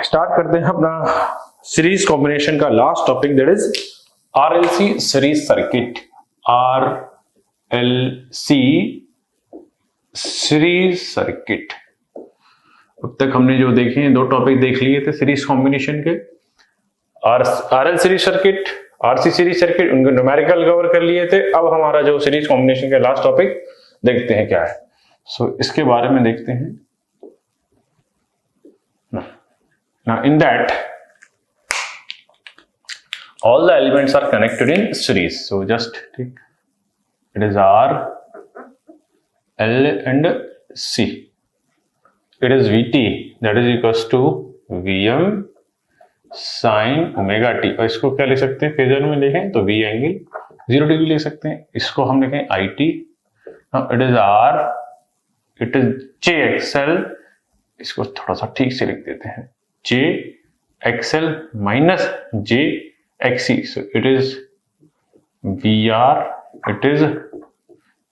Start करते हैं अपना सीरीज कॉम्बिनेशन का last topic, that is RLC series circuit. RLC series circuit. अब तक हमने जो देखे हैं दो टॉपिक देख लिए थे सीरीज कॉम्बिनेशन के, RL series circuit, RC series circuit, उनको न्यूमेरिकल कवर कर लिए थे। अब हमारा जो सीरीज कॉम्बिनेशन का लास्ट टॉपिक देखते हैं क्या है। इसके बारे में देखते हैं। Now in that all the elements are connected in series, so just take it is R, L and C. It is VT that is equals to Vm sin omega t। और इसको क्या लिख सकते हैं फेजर में लिखें तो V angle 0 degree लिख सकते हैं। इसको हम लिखें IT। It is R, it is JXL। इसको थोड़ा सा ठीक से लिख देते हैं, JXL minus JXC, so it is VR, it is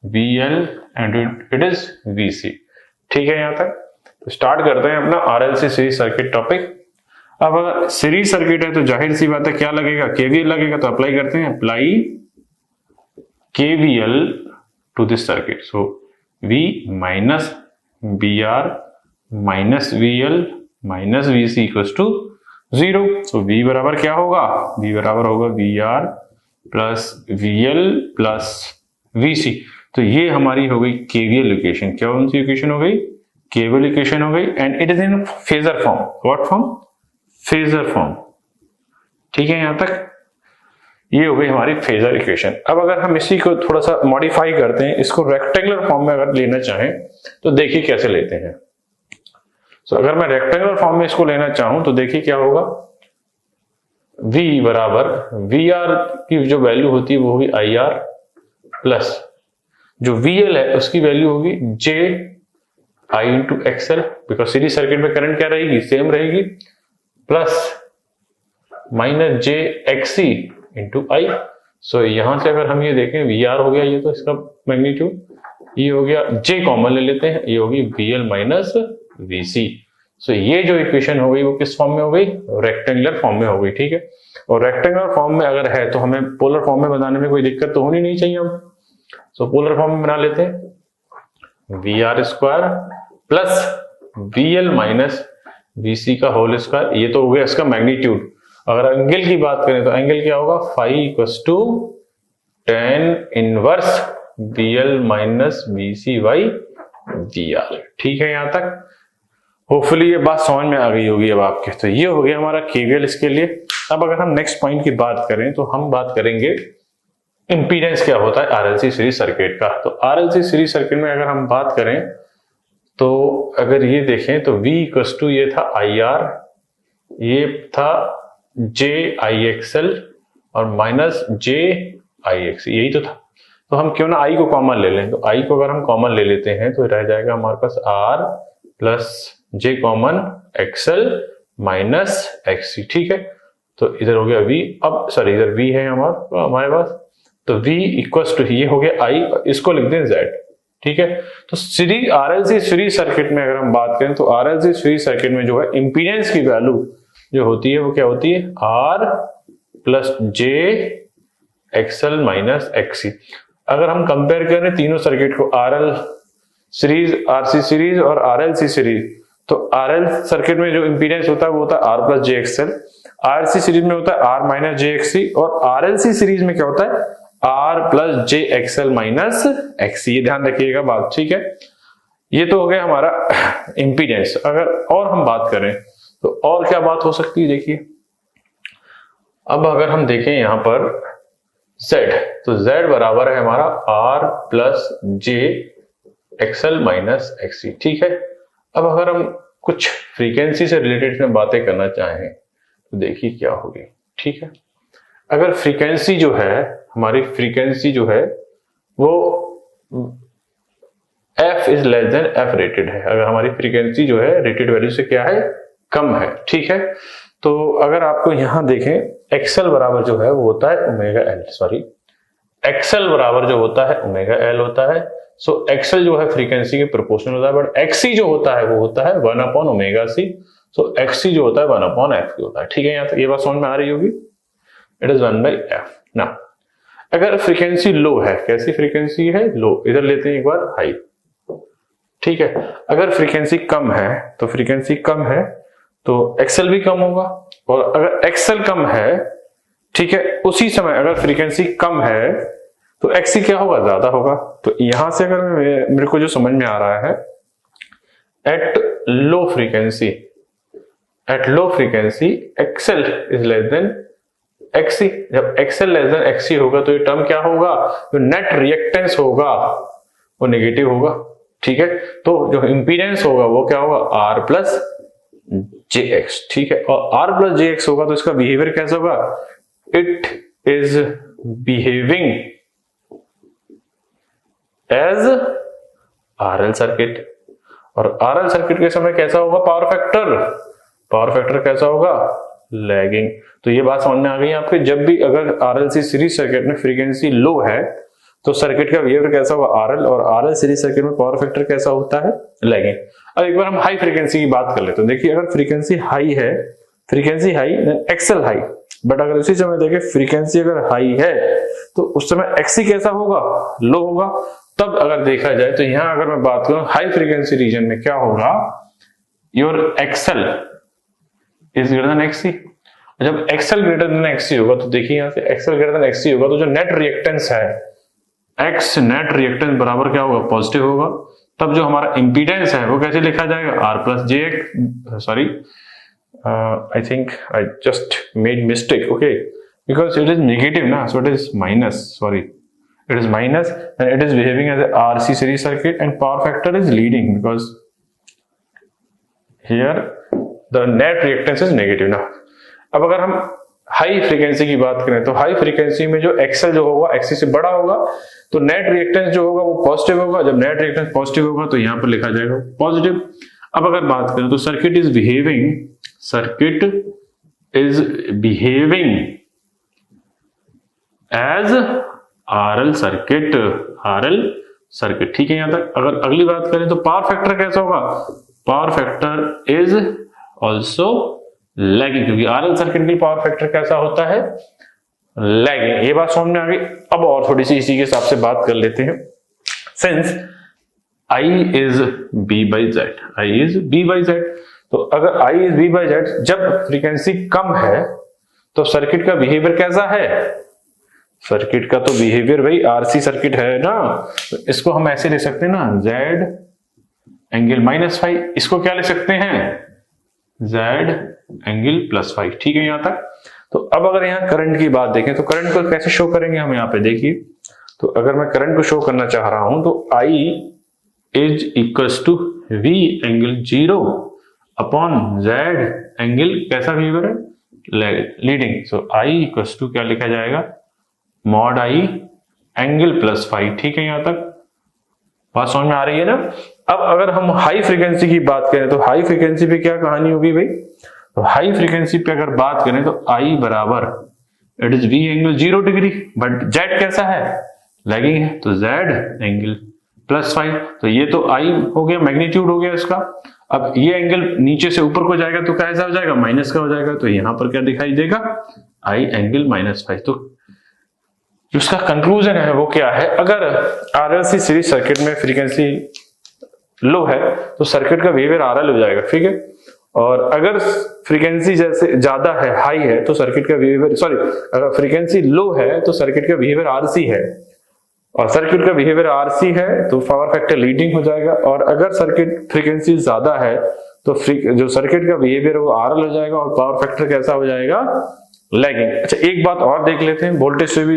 VL and it is VC। ठीक है, यहां तक तो स्टार्ट करते हैं अपना RLC सीरीज सर्किट टॉपिक। अब अगर सीरीज सर्किट है तो जाहिर सी बात है क्या लगेगा, KVL लगेगा। तो अप्लाई करते हैं, apply KVL to this circuit. So V minus BR minus VL minus VC equals to 0। तो V बराबर क्या होगा, V बराबर होगा VR plus VL plus VC। तो ये हमारी हो गई KVL इक्वेशन। क्या कौन सी इक्वेशन हो गई, KVL इक्वेशन हो गई। And it is in phasor form. What form, phasor form. ठीक है, यहां तक ये हो गई हमारी फेजर इक्वेशन। अब अगर हम इसी को थोड़ा सा मॉडिफाई करते हैं, इसको रेक्टेंगुलर फॉर्म में अगर लेना चाहें तो देखिए कैसे लेते हैं। अगर मैं रेक्टेंगुलर फॉर्म में इसको लेना चाहूं तो देखिए क्या होगा, V बराबर VR की जो वैल्यू होती है वो होगी IR प्लस जो VL है उसकी वैल्यू होगी J I into XL, because series circuit में करंट क्या रहेगी, सेम रहेगी, plus minus J XC into I। सो यहां से अगर हम ये देखें VR हो गया ये, तो इसका मैग्नीट्यूड ये हो गया, J कॉमन ले लेते हैं, ये होगी VL माइनस VC। सो ये जो इक्वेशन हो गई वो किस फॉर्म में हो गई, रेक्टेंगुलर फॉर्म में हो गई। ठीक है, और रेक्टेंगुलर फॉर्म में अगर है तो हमें पोलर फॉर्म में बनाने में कोई दिक्कत तो होनी नहीं चाहिए। हम पोलर फॉर्म में बना लेते हैं, VR square plus VL minus VC का होल स्क्वायर। ये तो हो गया इसका मैग्नीट्यूड। अगर एंगल की बात करें तो एंगल क्या होगा, phi equals to tan inverse VL minus VC by VR। ठीक है, यहां तक होपफुली ये बात समझ में आ गई होगी अब आपके। तो ये हो गया हमारा KVL इसके लिए। अब अगर हम नेक्स्ट पॉइंट की बात करें तो हम बात करेंगे इंपीडेंस क्या होता है RLC सीरीज सर्किट का। तो RLC सीरीज सर्किट में अगर हम बात करें तो अगर ये देखें तो V इक्वल्स टू ये था IR, ये था JIXL और माइनस JIXC, यही तो था। तो हम क्यों ना I को कॉमन ले लें। तो I को अगर हम कॉमन ले लेते हैं तो रह जाएगा हमारे पास R plus J common XL minus XC। ठीक है, तो इधर हो गया V, अब सॉरी इधर V है हमारे पास, तो V इक्वल्स टू ये हो गया I, इसको लिख दें Z। ठीक है, तो सीरीज RLC सीरीज सर्किट में अगर हम बात करें तो RLC सीरीज सर्किट में जो है इंपीडेंस की वैल्यू जो होती है वो क्या होती है, R plus J XL minus XC। अगर हम कंपेयर करें तीनों सर्किट को, RL सीरीज, RC सीरीज और RLC सीरीज, तो RL सर्किट में जो इंपीडेंस होता है वो होता है R plus JXL, RC series में होता है R माइनस JXC, और RLC सीरीज में क्या होता है R plus JXL minus XC। ये ध्यान रखिएगा बात। ठीक है, ये तो हो गया हमारा इंपीडेंस। अगर और हम बात करें तो और क्या बात हो सकती है, देखिए अब अगर हम देखें यहां पर Z, तो Z बराबर है हमारा R plus JXL minus XC। ठीक है, अब अगर हम कुछ फ्रीक्वेंसी से रिलेटेड में बातें करना चाहें तो देखिए क्या होगी। ठीक है, अगर फ्रीक्वेंसी जो है हमारी, फ्रीक्वेंसी जो है वो F is less then F rated है। अगर हमारी फ्रीक्वेंसी जो है रेटेड वैल्यू से क्या है, कम है। ठीक है, तो अगर आपको यहां देखें XL बराबर जो है वो होता है ओमेगा L, सॉरी XL बराबर जो होता है ओमेगा L होता है। सो एक्सएल जो है फ्रीक्वेंसी के प्रोपोर्शनल होता है, बट एक्सी जो होता है वो होता है 1/ओमेगा सी। सो XC जो होता है 1/f होता है। ठीक है, यहाँ तक ये बात समझ में आ रही होगी। इट इज 1/f ना। अगर फ्रीक्वेंसी लो है, कैसी फ्रीक्वेंसी है? लो। इधर लेते हैं एक बार हाई। ठीक है, अगर फ्रीक्वेंसी कम है तो फ्रीक्वेंसी कम है तो एक्सएल भी कम होगा, और अगर एक्सएल कम है, ठीक है, उसी समय अगर फ्रीक्वेंसी कम है तो एक्सी क्या होगा? ज्यादा होगा। तो यहां से अगर मेरे को जो समझ में आ रहा है, at low frequency XL is less than XC. जब एक्सएल लेस देन एक्सी होगा तो ये टर्म क्या होगा? जो नेट रिएक्टेंस होगा वो नेगेटिव होगा। ठीक है, तो जो इंपीडेंस होगा वो क्या होगा? R plus j X. ठीक है, और आर प्लस जे एक्स होगा तो इसका बिहेवियर कैसा होगा? It is behaving as RL circuit. और आरएल सर्किट के समय कैसा होगा? पावर फैक्टर कैसा होगा? लैगिंग। तो ये बात समझ में आ गई आपके। जब भी अगर आरएलसी सीरीज सर्किट में फ्रीक्वेंसी लो है तो सर्किट का बिहेवियर कैसा होगा? आरएल। और आरएल सीरीज सर्किट में पावर फैक्टर कैसा होता है? लैगिंग। अब एक बार हम हाई फ्रीक्वेंसी की बात कर लेते हैं। देखिए, अगर फ्रीक्वेंसी हाई है, एक्सएल हाई, बट अगर उसी समय देखें फ्रीक्वेंसी अगर हाई है तो उस समय एक्सी कैसा होगा? लो होगा। तब अगर देखा जाए तो यहां अगर मैं बात करूं हाई फ्रीक्वेंसी रीजन में क्या होगा? Your XL is greater than XC. जब एक्सएल ग्रेटर देन एक्सी होगा तो देखिए यहां से एक्सएल ग्रेटर देन एक्सी होगा तो जो नेट रिएक्टेंस है, एक्स नेट रिएक्टेंस बराबर क्या होगा? पॉजिटिव होगा। तब जो हमारा इंपीडेंस है वो कैसे लिखा जाएगा? R plus j X. Sorry, I think I just made mistake, okay, because it is negative na, so it is minus, sorry, it is minus and it is behaving as a RC series circuit and power factor is leading because here the net reactance is negative ना। अब अगर हम high frequency की बात करें तो high frequency में जो एक्सएल जो होगा एक्सी से बड़ा होगा तो नेट रिएक्टेंस जो होगा वो पॉजिटिव होगा। जब नेट रिएक्टेंस पॉजिटिव होगा तो यहां पर लिखा जाएगा पॉजिटिव। अब अगर बात करें तो circuit is behaving as RL circuit. ठीक है, यहां तक। अगर अगली बात करें तो पावर फैक्टर कैसा होगा? Power factor is also lagging, क्योंकि आरएल सर्किट की पावर फैक्टर कैसा होता है? लैगिंग। ये बात समझ में आ गई। अब और थोड़ी सी इसी के हिसाब से बात कर लेते हैं। Since I is B by Z, तो अगर I is B by Z, जब फ्रीक्वेंसी कम है तो सर्किट का बिहेवियर कैसा है? सर्किट का तो बिहेवियर भाई आरसी सर्किट है ना, तो इसको हम ऐसे लिख सकते हैं ना, Z एंगल -5। इसको क्या लिख सकते हैं? Z angle +5। ठीक है, यहां तक। तो अब अगर यहाँ करंट की बात देखें तो करंट को कैसे शो करेंगे हम? यहाँ पे देखिए, तो अगर मैं करंट को शो करना चाह रहा हूं तो I is equals to V angle 0 upon Z angle कैसा बिहेवियर है? Leading. So I equals to क्या लिखा जाएगा? Mod I angle +5। ठीक है, यहां तक बात समझ में आ रही है ना। अब अगर हम हाई फ्रीक्वेंसी की बात करें तो हाई फ्रीक्वेंसी पे क्या कहानी होगी भाई? तो हाई फ्रीक्वेंसी पे अगर बात करें तो I बराबर it is V angle 0 degree, but Z कैसा है? लैगिंग है, तो Z एंगल +5। तो ये तो I हो गया, मैग्नीट्यूड हो गया इसका। अब ये एंगल नीचे से ऊपर को जाएगा तो कैसा हो जाएगा? माइनस का हो जाएगा। तो यहां पर क्या दिखाई देगा? I angle -5। तो जिसका कंक्लूजन है वो क्या है? अगर आरएलसी सीरीज सर्किट में फ्रीक्वेंसी लो है तो सर्किट का बिहेवियर आरएल हो जाएगा। ठीक है, और अगर फ्रीक्वेंसी जैसे ज्यादा है, हाई है, तो सर्किट का बिहेवियर, सॉरी, अगर फ्रीक्वेंसी लो है तो सर्किट का बिहेवियर आरसी है, और सर्किट का बिहेवियर आरसी है तो पावर फैक्टर लीडिंग हो जाएगा। और अगर सर्किट फ्रीक्वेंसी ज्यादा है तो जो सर्किट का बिहेवियर वो आरएल हो जाएगा और पावर फैक्टर कैसा हो जाएगा? लैगिंग। अच्छा, एक बात और देख लेते हैं, वोल्टेज से भी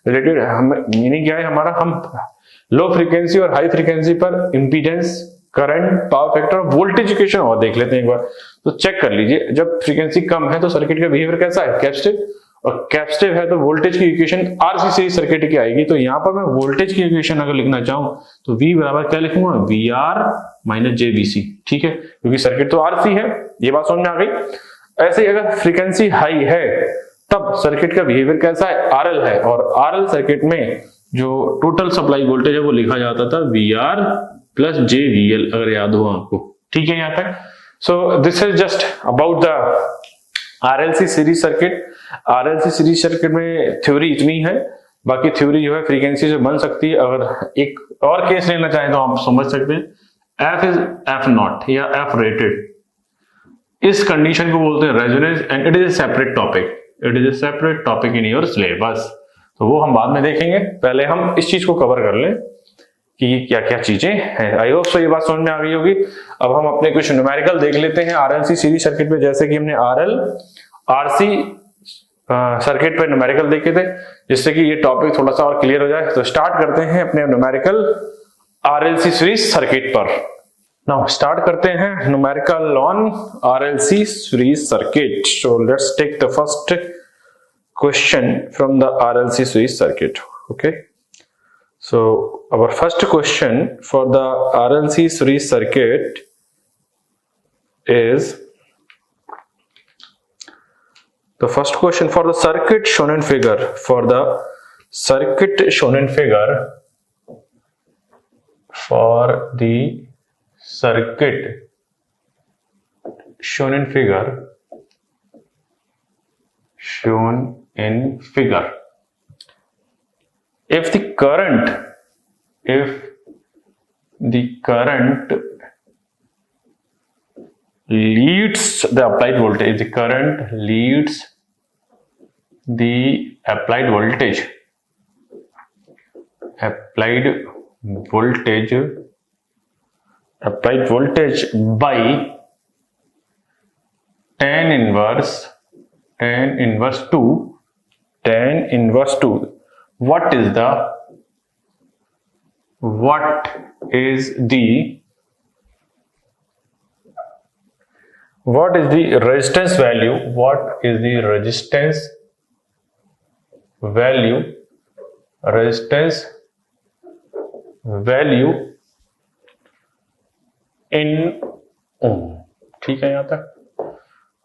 रिलेटेड। हम मीनिंग क्या है हमारा? हम लो फ्रीक्वेंसी और हाई फ्रीक्वेंसी पर इंपीडेंस, करंट, पावर फैक्टर और वोल्टेज इक्वेशन और देख लेते हैं एक बार। तो चेक कर लीजिए, जब फ्रीक्वेंसी कम है तो सर्किट का बिहेवियर कैसा है? कैपेसिटिव, और कैपेसिटिव है तो वोल्टेज की इक्वेशन आरसी सीरीज सर्किट की आएगी। तो यहां पर मैं वोल्टेज की इक्वेशन अगर लिखना चाहूं तो V बराबर क्या लिखूंगा? VR - jVC। ठीक है, क्योंकि सर्किट तो आरसी है। ये बात समझ में आ गई। ऐसे ही अगर फ्रीक्वेंसी हाई है तब सर्किट का बिहेवियर कैसा है? आरएल है, और आरएल सर्किट में जो टोटल सप्लाई वोल्टेज है वो लिखा जाता था VR + jVL, अगर याद हो आपको। ठीक है, यहां तक। So this is just about the RLC series circuit. RLC series circuit में थ्योरी इतनी है, बाकी थ्योरी जो है फ्रीक्वेंसी से बन सकती है। अगर एक और केस लेना चाहें तो आप समझ सकते हैं F इज F नॉट या F रेटेड, इस कंडीशन को बोलते हैं resonance and it is a separate topic, it is a separate topic in your syllabus. तो वो हम बाद में देखेंगे, पहले हम इस चीज को कवर कर लें कि ये क्या क्या चीजें हैं। आई होप सो ये बात समझ में आ गई होगी। अब हम अपने कुछ न्यूमेरिकल देख लेते हैं आरएलसी सीरीज सर्किट में, जैसे कि हमने आरएल आरसी सर्किट पे न्यूमेरिकल देखे थे, जिससे कि ये टॉपिक थोड़ा सा और क्लियर हो जाए। तो स्टार्ट करते हैं अपने न्यूमेरिकल आरएलसी सीरीज सर्किट पर। नाउ स्टार्ट करते हैं numerical on RLC series circuit. So let's take the first question from the RLC series circuit. Okay, so our first question for the RLC series circuit is the first question for the circuit shown in figure. For the circuit shown in figure, for the circuit shown in figure, if the current leads the applied voltage, the current leads the applied voltage by tan inverse 2, what is the resistance value? What is the resistance value in ohm? ठीक है यहां तक।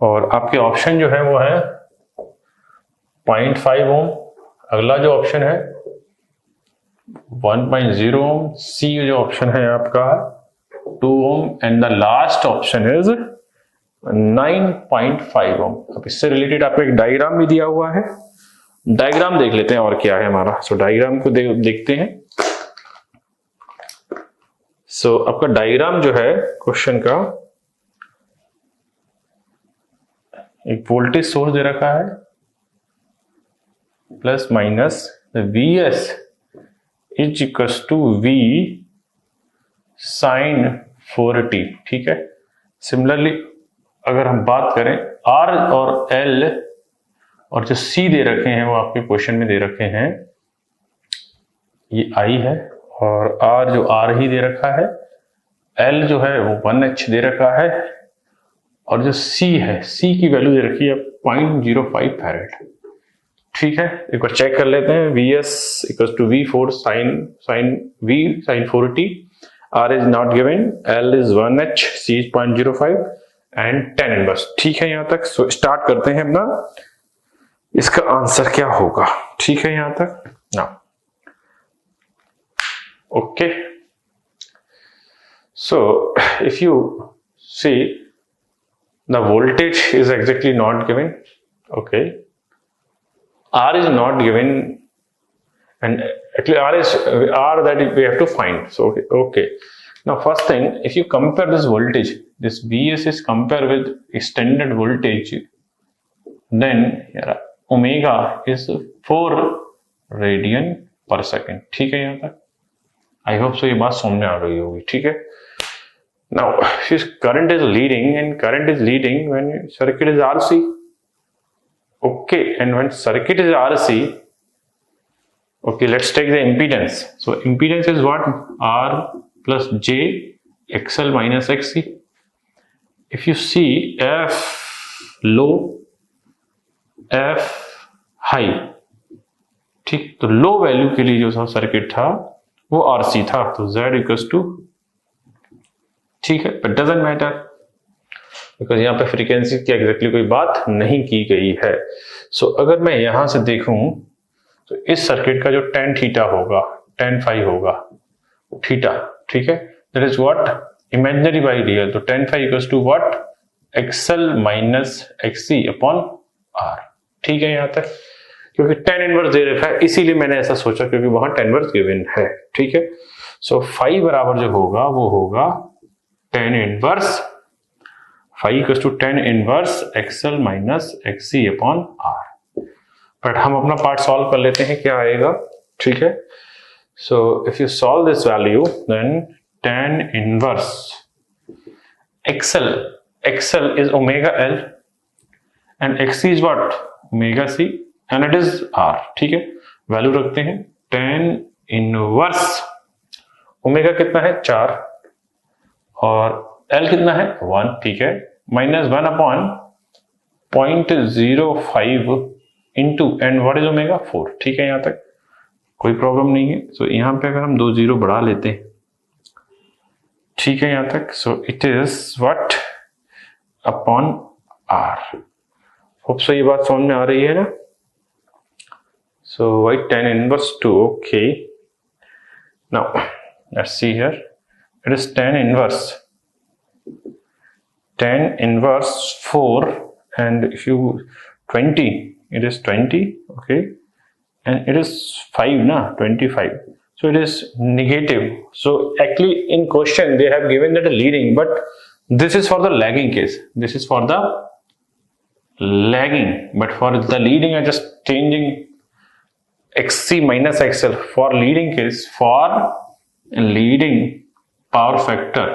और आपके option जो है वो है 0.5 ओम, अगला जो ऑप्शन है 1.0 ओम, सी जो ऑप्शन है आपका 2 ohm and the last option is 9.5 ओम। अब इससे रिलेटेड आपको एक डायग्राम भी दिया हुआ है, डायग्राम देख लेते हैं और क्या है हमारा। सो डायग्राम को देखते हैं। सो आपका डायग्राम जो है क्वेश्चन का, एक वोल्टेज सोर्स दे रखा है plus minus Vs is equals to V sine 4t। ठीक है, सिमिलरली अगर हम बात करें R और L और जो C दे रखे हैं वो आपके क्वेश्चन में दे रखे हैं, ये I है और R जो R ही दे रखा है, L जो है वो 1H दे रखा है और जो C है, C की वैल्यू दे रखी है 0.05 फैरेड। ठीक है, एक बार चेक कर लेते हैं। Vs equals to V4 sine V sine 4t, R is not given, L is 1H, C is 0.05 and tan inverse. ठीक है यहां तक। सो स्टार्ट करते हैं अपना, इसका आंसर क्या होगा। ठीक है यहां तक ना। Okay, so if you see the voltage is exactly not given. Okay, R is not given, and actually R that we have to find. So okay, now first thing, if you compare this voltage, this Vs is compared with standard voltage, then omega is 4 radian per second. ठीक है यहाँ तक। I hope so ये बात समझ में आ रही होगी। ठीक है, now this current is leading when circuit is RC. Okay, and when circuit is RC, okay, let's take the impedance. So impedance is what? R plus J XL minus XC. If you see F low, F high, ठीक, तो low value के लिए जो circuit था वो RC था, तो Z equals to, ठीक है, बट डजंट मैटर बिकॉज यहाँ पे फ्रीक्वेंसी की एग्जैक्टली कोई बात नहीं की गई है। सो अगर मैं यहां से देखूं तो इस सर्किट का जो tan थीटा होगा, tan फाई होगा थीटा, ठीक है, that is what imaginary by real, तो tan phi equals to what XL minus XC upon R. ठीक है, यहां तक, क्योंकि tan इनवर्स दे रखा है इसीलिए मैंने ऐसा सोचा, क्योंकि वहां tan इनवर्स गिवन है। ठीक है, सो फाई बराबर जो होगा वो होगा tan inverse, phi equals to tan inverse XL minus XC upon R. But हम अपना पार्ट सॉल्व कर लेते हैं, क्या आएगा। ठीक है, so if you solve this value then tan इनवर्स XL is omega L and XC is what? Omega C and it is R। ठीक है, वैल्यू रखते हैं tan इनवर्स ओमेगा कितना है 4 और L कितना है 1। ठीक है, minus 1 upon 0.05 into and what is omega 4। ठीक है, यहां तक कोई प्रॉब्लम नहीं है। सो यहां पे अगर हम 2 जीरो बढ़ा लेते हैं, ठीक है, यहां तक, so it is what upon R. Hope so ये बात समझ में आ रही है ना। So what tan inverse 2, okay, now let's see here, it is tan inverse 4 and if you 20 it is 20, okay, and it is 5 na 25, so it is negative. So actually in question they have given that a leading, but this is for the lagging case, this is for the lagging, but for the leading I just changing XC minus XL for leading case, for leading power factor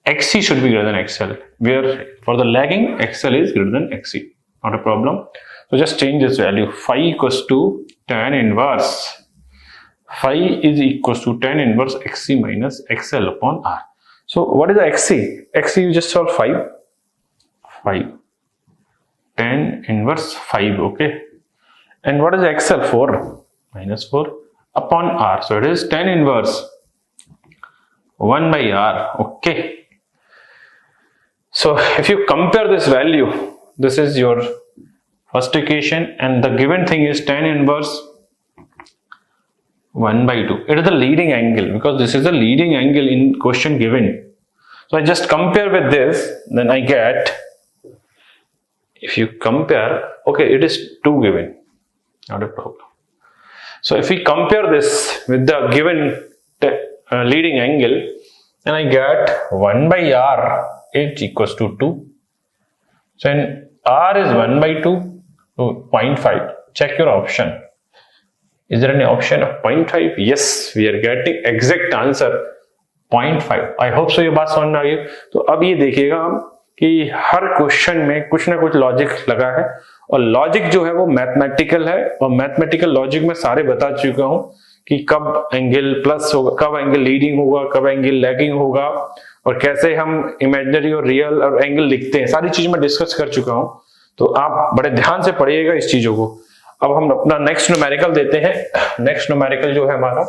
XC should be greater than XL, where for the lagging XL is greater than XC, not a problem. So just change this value, phi equals to tan inverse, phi is equals to tan inverse XC minus XL upon R. So what is the XC? XC you just solve 5 tan inverse 5, okay, and what is XL? 4 minus 4 upon R, so it is tan inverse 1 by R, okay. So if you compare this value, this is your first equation and the given thing is tan inverse 1 by 2. It is the leading angle because this is the leading angle in question given. So I just compare with this, then I get, if you compare, okay, it is 2 given, not a problem. So if we compare this with the given leading angle, then I get 1 by R is equals to 2. So when R is 1 by 2, so 0.5. Check your option. Is there any option of 0.5? Yes, we are getting exact answer 0.5. I hope so ये बात समझ में आ गई। तो अब ये देखिएगा हम कि हर क्वेश्चन में कुछ ना कुछ लॉजिक लगा है और लॉजिक जो है वो मैथमेटिकल है और मैथमेटिकल लॉजिक में सारे बता चुका हूं कि कब एंगल प्लस होगा, कब एंगल लीडिंग होगा, कब एंगल लैगिंग होगा और कैसे हम इमेजिनरी और रियल और एंगल लिखते हैं, सारी चीज मैं डिस्कस कर चुका हूं। तो आप बड़े ध्यान से पढ़िएगा इस चीजों को। अब हम अपना नेक्स्ट न्यूमेरिकल देते हैं। नेक्स्ट न्यूमेरिकल जो है हमारा,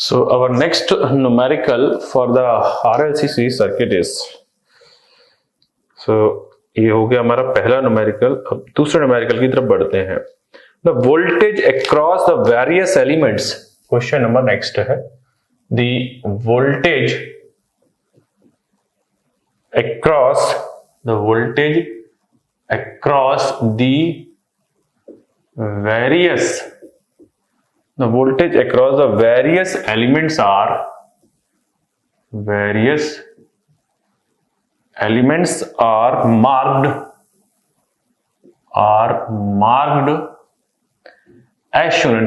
so our next numerical for the RLC circuit is, so ये हो गया हमारा पहला न्यूमेरिकल। अब दूसरे न्यूमेरिकल की तरफ बढ़ते हैं। The voltage across the various elements, question number next है, the voltage across the various, the voltage across the various elements are marked as shown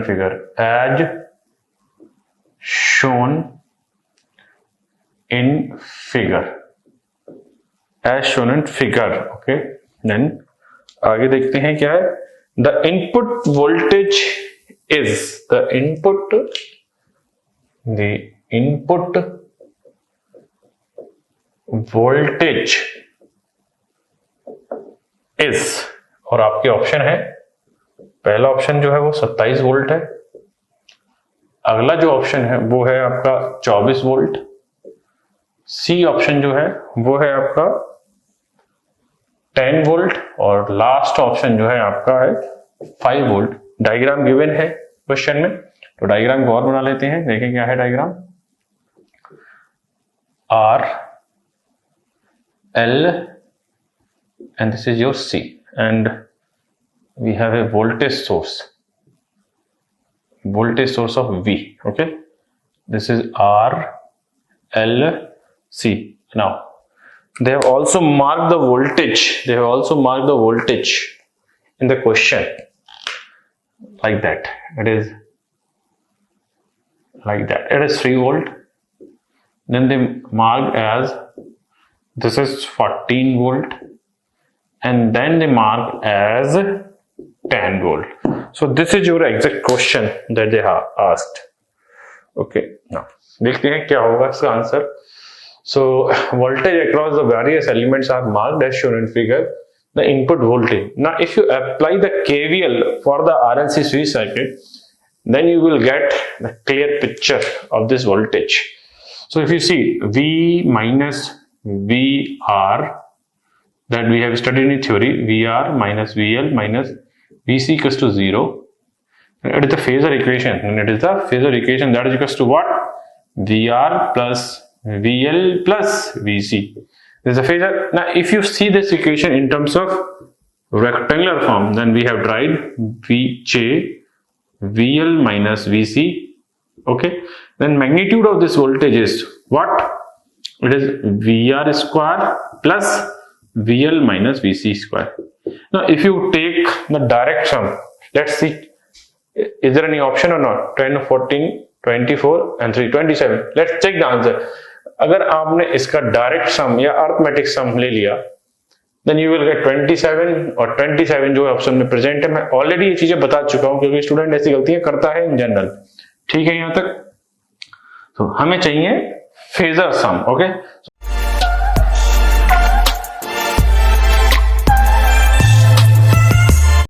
in figure, okay। then आगे देखते हैं क्या है। the input voltage is the input voltage is, और आपके option है, पहला ऑप्शन जो है वो 27 वोल्ट है, अगला जो ऑप्शन है वो है आपका 24 वोल्ट, सी ऑप्शन जो है वो है आपका 10 वोल्ट और लास्ट ऑप्शन जो है आपका है 5 वोल्ट। डायग्राम गिवन है क्वेश्चन में, तो डायग्राम को और बना लेते हैं। देखें क्या है diagram. R, L and this is your C and we have a voltage source of V. Okay, this is R, L, C. Now they have also marked the voltage. They have also marked the voltage in the question like that. It is like that. It is 3 volt. Then they marked as this is 14 volt, and then they marked as 10 volt. So this is your exact question that they have asked. Okay, now देखते हैं क्या होगा इसका answer. So voltage across the various elements are marked as shown in figure. The input voltage. Now if you apply the KVL for the RLC switch circuit, then you will get the clear picture of this voltage. So if you see V minus VR that we have studied in theory, VR minus VL minus VC equals to 0. It is the phasor equation, and it is the phasor equation that is equals to what? VR plus VL plus VC. This is a phasor. Now if you see this equation in terms of rectangular form, then we have tried VJ VL minus VC. Okay, then magnitude of this voltage is what? It is VR square plus VL minus VC square. Now if you take the direct sum, let's see, is there any option or not? 10, 14, 24 and 3, 27. Let's check the answer. अगर आपने इसका direct sum या arithmetic सम ले लिया, then you will get 27 और 27 जो option में present है। मैं ऑलरेडी ये चीजें बता चुका हूं क्योंकि स्टूडेंट ऐसी गलतियां करता है इन जनरल। ठीक है यहां तक। तो हमें चाहिए फेजर सम। ओके,